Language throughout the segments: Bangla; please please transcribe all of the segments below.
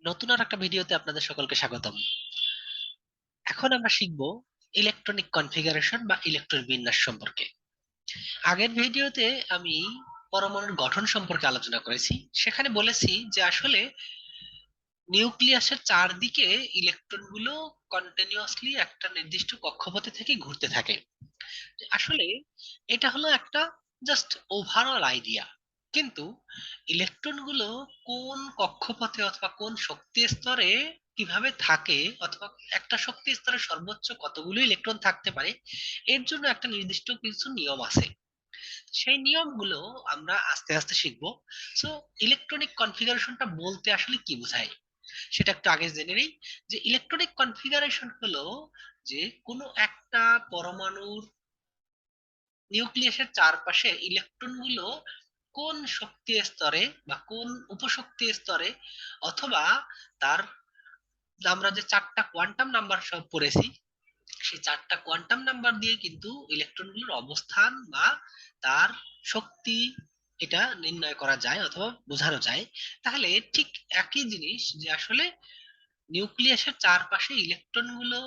নতুন আর একটা ভিডিওতে আপনাদের সকলকে স্বাগতম। এখন আমরা শিখব ইলেকট্রনিক কনফিগারেশন বা ইলেকট্রন বিন্যাস সম্পর্কে। আগের ভিডিওতে আমি পরমাণুর গঠন সম্পর্কে আলোচনা করেছি। সেখানে বলেছি যে আসলে নিউক্লিয়াসের চারদিকে ইলেকট্রনগুলো কন্টিনিউয়াসলি একটা নির্দিষ্ট কক্ষপথে থেকে ঘুরতে থাকে। আসলে এটা হলো একটা জাস্ট ওভারঅল আইডিয়া, কিন্তু ইলেকট্রন গুলো কোন কক্ষপথে অথবা কোন শক্তি স্তরে কিভাবে থাকে, অথবা একটা শক্তি স্তরে সর্বোচ্চ কতগুলো ইলেকট্রন থাকতে পারে, এর জন্য একটা নির্দিষ্ট কিছু নিয়ম আছে। সেই নিয়মগুলো আমরা আস্তে আস্তে শিখবো। সো ইলেকট্রনিক কনফিগারেশনটা বলতে আসলে কি বোঝায় সেটা একটু আগে জেনে নিই। যে ইলেকট্রনিক কনফিগারেশন হলো যে কোনো একটা পরমাণুর নিউক্লিয়াসের চারপাশে ইলেকট্রনগুলো কোন শক্তি স্তরে বা কোন উপশক্তি স্তরে, অথবা তার আমরা যে চারটা কোয়ান্টাম নাম্বার সব পড়েছি, সেই চারটা কোয়ান্টাম নাম্বার দিয়ে কিন্তু ইলেকট্রনগুলোর অবস্থান বা তার শক্তি এটা নির্ণয় করা যায় অথবা বোঝানো যায়। তাহলে ঠিক একই জিনিস যে আসলে নিউক্লিয়াসের চারপাশে ইলেকট্রনগুলো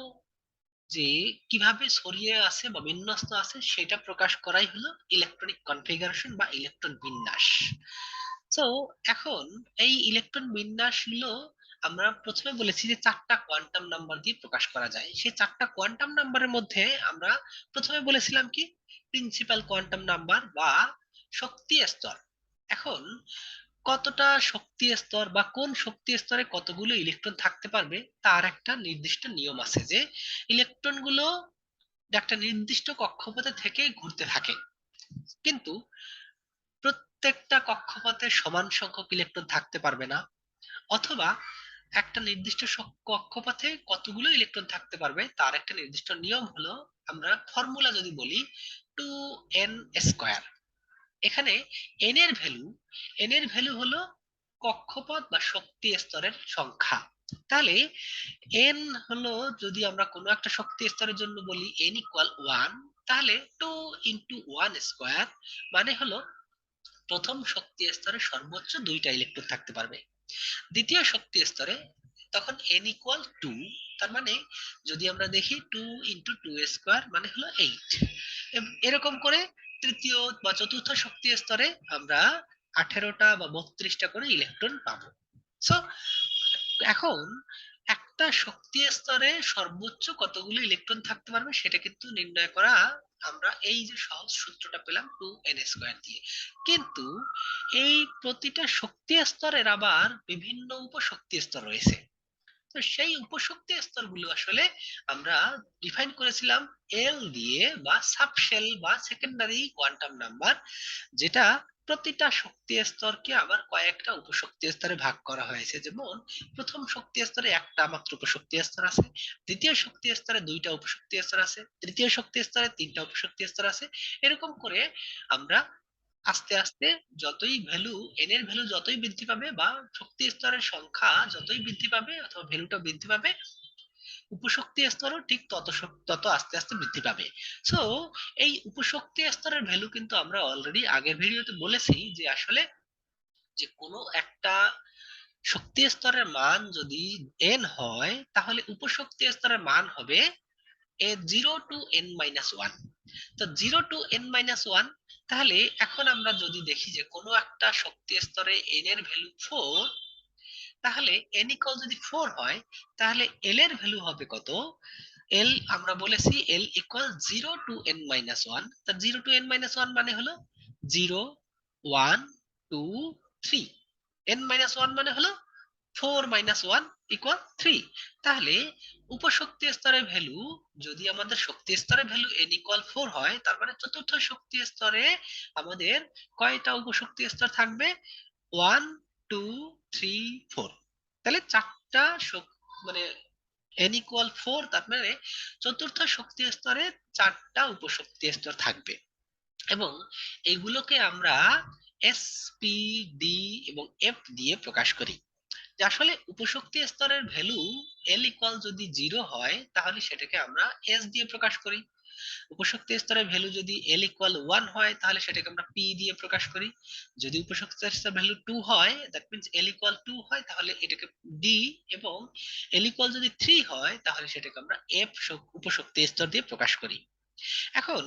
যে কিভাবে ছড়িয়ে আছে বা বিন্যস্ত আছে সেটা প্রকাশ করাই হলো ইলেকট্রনিক কনফিগারেশন বা ইলেকট্রন বিন্যাস। তো এখন এই ইলেকট্রন বিন্যাস গুলো আমরা প্রথমে বলেছি যে চারটা কোয়ান্টাম নাম্বার দিয়ে প্রকাশ করা যায়। সেই চারটা কোয়ান্টাম নাম্বারের মধ্যে আমরা প্রথমে বলেছিলাম কি প্রিন্সিপাল কোয়ান্টাম নাম্বার বা শক্তি স্তর। এখন কতটা শক্তি স্তর বা কোন শক্তি স্তরে কতগুলো ইলেকট্রন থাকতে পারবে তার একটা নির্দিষ্ট নিয়ম আছে, যে ইলেকট্রন গুলো একটা নির্দিষ্ট কক্ষপথে থেকে ঘুরতে থাকে, কিন্তু প্রত্যেকটা কক্ষপথে সমান সংখ্যক ইলেকট্রন থাকতে পারবে না, অথবা একটা নির্দিষ্ট কক্ষপথে কতগুলো ইলেকট্রন থাকতে পারবে তার একটা নির্দিষ্ট নিয়ম হলো, আমরা ফর্মুলা যদি বলি, 2n স্কয়ার। এখানে এন এর ভ্যালু হলো কক্ষপথ বা শক্তি স্তরের সংখ্যা। তাহলে এন হলো, যদি আমরা কোনো একটা শক্তি স্তরের জন্য বলি n=1, তাহলে 2 × 1 স্কয়ার মানে হলো প্রথম শক্তি স্তরে সর্বোচ্চ দুইটা ইলেকট্রন থাকতে পারবে। দ্বিতীয় শক্তি স্তরে তখন n=2, তার মানে যদি আমরা দেখি 2 × 2 স্কয়ার মানে হলো 8। এরকম করে তৃতীয় বা চতুর্থ শক্তি স্তরে আমরা 18টা বা 32টা করে ইলেকট্রন পাবো। সো এখন একটা শক্তি স্তরে সর্বোচ্চ কতগুলো ইলেকট্রন থাকতে পারবে সেটা কিন্তু নির্ণয় করা আমরা এই যে সহজ সূত্রটা পেলাম 2n স্কয়ার দিয়ে। কিন্তু এই প্রতিটা শক্তি স্তরের আবার বিভিন্ন উপশক্তি স্তর রয়েছে। তো সেই উপশক্তি স্তরগুলো আসলে আমরা ডিফাইন করেছিলাম এল দিয়ে বা সাবশেল বা সেকেন্ডারি কোয়ান্টাম নাম্বার, যেটা প্রতিটা শক্তি স্তরকে আবার কয়েকটা উপশক্তি স্তরে ভাগ করা হয়েছে। যেমন প্রথম শক্তি স্তরে একটা মাত্র উপশক্তি স্তর আছে, দ্বিতীয় শক্তি স্তরে দুইটা উপশক্তি স্তর আছে, তৃতীয় শক্তি স্তরে তিনটা উপশক্তি স্তর আছে। এরকম করে আমরা আস্তে আস্তে যতই ভ্যালু এর ভ্যালু যতই বৃদ্ধি পাবে বা শক্তি স্তরের সংখ্যা যতই বৃদ্ধি পাবে অথবা ভ্যালুটা বৃদ্ধি পাবে, উপশক্তি স্তরও ঠিক তত আস্তে আস্তে বৃদ্ধি পাবে। সো এই উপশক্তি স্তরের ভ্যালু কিন্তু আমরা অলরেডি আগের ভিডিওতে বলেছি যে আসলে যে কোনো একটা শক্তি স্তরের মান যদি n হয় তাহলে উপশক্তি স্তরের মান হবে a0 to n-1। তো 0 to n-1, তাহলে এখন আমরা যদি দেখি যে কোনো একটা শক্তি স্তরে n এর ভ্যালু 4, তাহলে n যদি 4 হয় তাহলে l এর ভ্যালু হবে কত? l আমরা বলেছি l=0 to n-1। তা 0 to n-1 মানে হলো 0, 1, 2, 3। n-1 মানে হলো 4 - 1 = 3। তাহলে উপশক্তি স্তরের ভ্যালু, যদি আমাদের শক্তি স্তরের ভ্যালু n=4 হয়, তার মানে চতুর্থ শক্তি স্তরে আমাদের কয়টা উপশক্তি স্তর থাকবে? 1, 2, 3, 4। তাহলে চারটা মানে n=4, তার মানে চতুর্থ শক্তি স্তরে চারটা উপশক্তি স্তর থাকবে। এবং এগুলোকে আমরা এস, পি, ডি এবং এফ দিয়ে প্রকাশ করি। যে আসলে উপশক্তি স্তরের ভ্যালু l যদি 0 হয় তাহলে সেটাকে আমরা এস দিয়ে প্রকাশ করি। উপশক্তি স্তরের ভ্যালু যদি l ইকুয়াল 1 হয় তাহলে সেটাকে আমরা p দিয়ে প্রকাশ করি। যদি উপশক্তি স্তরের ভ্যালু 2 হয়, দ্যাট মিন্স l ইকুয়াল 2 হয়, তাহলে এটাকে d, এবং l ইকুয়াল যদি 3 হয় তাহলে সেটাকে আমরা f উপশক্তি স্তর দিয়ে প্রকাশ করি। এখন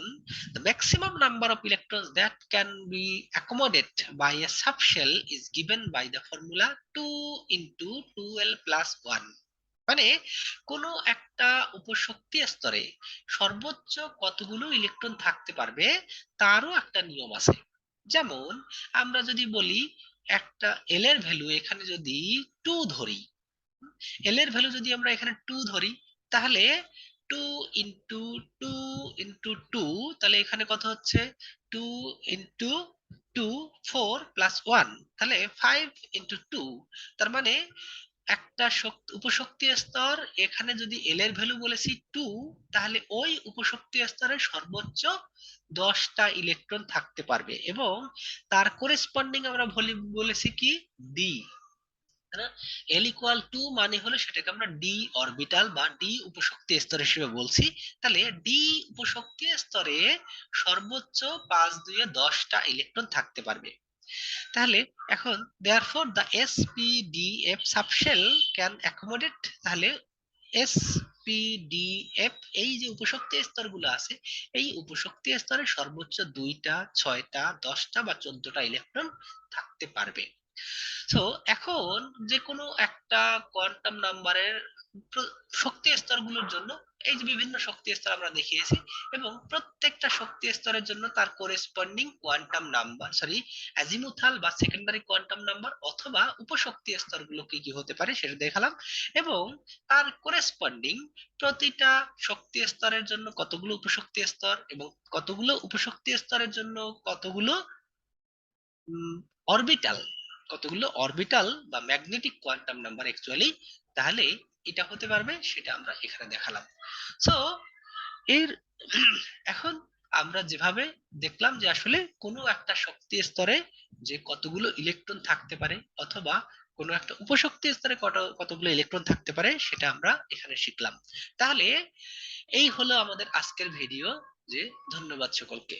the maximum number of electrons that can be accommodated by a subshell is given by the formula 2 into 2l plus 1। মানে কোন একটা উপশক্তি স্তরে সর্বোচ্চ কতগুলো ইলেকট্রন থাকতে পারবে তারও একটা নিয়ম আছে। যেমন আমরা যদি বলি একটা এল এর ভ্যালু এখানে যদি 2 ধরি, এল এর ভ্যালু যদি আমরা এখানে 2 ধরি, তাহলে 2 ইন্টু 2 ইন্টু 2, তাহলে এখানে কত হচ্ছে 2 ইন্টু 2 4 প্লাস 1, তাহলে 5 ইন্টু 2। তার মানে একটা উপশক্তি স্তর এখানে যদি এল এর ভ্যালু বলেছি 2, তাহলে ওই উপশক্তি স্তরে সর্বোচ্চ 10টা ইলেকট্রন থাকতে পারবে, এবং তার করেসপন্ডিং আমরা বলেছি কি ডি। এল ইকুয়াল 2 মানে হলো সেটাকে আমরা ডি অরবিটাল বা ডি উপশক্তি স্তর হিসেবে বলছি। তাহলে ডি উপশক্তি স্তরে সর্বোচ্চ 5 2 10টা ইলেকট্রন থাকতে পারবে। তাহলে এখন therefore the SPDF subshell can accommodate, তাহলে SPDF এই যে উপশক্তি স্তরগুলো আছে, এই উপশক্তি স্তরে সর্বোচ্চ 2টা 6টা 10টা বা 14টা ইলেকট্রন থাকতে পারবে। সো এখন যে কোনো একটা কোয়ান্টাম নাম্বারের শক্তি স্তরগুলোর জন্য এই যে বিভিন্ন শক্তি স্তর আমরা দেখিয়েছি, এবং প্রত্যেকটা শক্তি স্তরের জন্য তার corresponding quantum number, sorry azimuthal বা সেকেন্ডারি কোয়ান্টাম নাম্বার অথবা উপশক্তি স্তরগুলো কি কি হতে পারে সেটা দেখালাম, এবং তার করেসপন্ডিং প্রতিটা শক্তি স্তরের জন্য কতগুলো উপশক্তি স্তর এবং কতগুলো উপশক্তি স্তরের জন্য কতগুলো অরবিটাল, কতগুলো অরবিটাল বা ম্যাগনেটিক কোয়ান্টাম নাম্বার অ্যাকচুয়ালি তাহলে এটা হতে পারবে, সেটা আমরা এখানে দেখালাম। সো এর এখন আমরা যেভাবে দেখলাম যে আসলে কোনো একটা শক্তি স্তরে যে কতগুলো ইলেকট্রন থাকতে পারে অথবা কোনো একটা উপশক্তি স্তরে কতগুলো ইলেকট্রন থাকতে পারে সেটা আমরা এখানে শিখলাম। তাহলে এই হলো আমাদের আজকের ভিডিও। যে ধন্যবাদ সকলকে।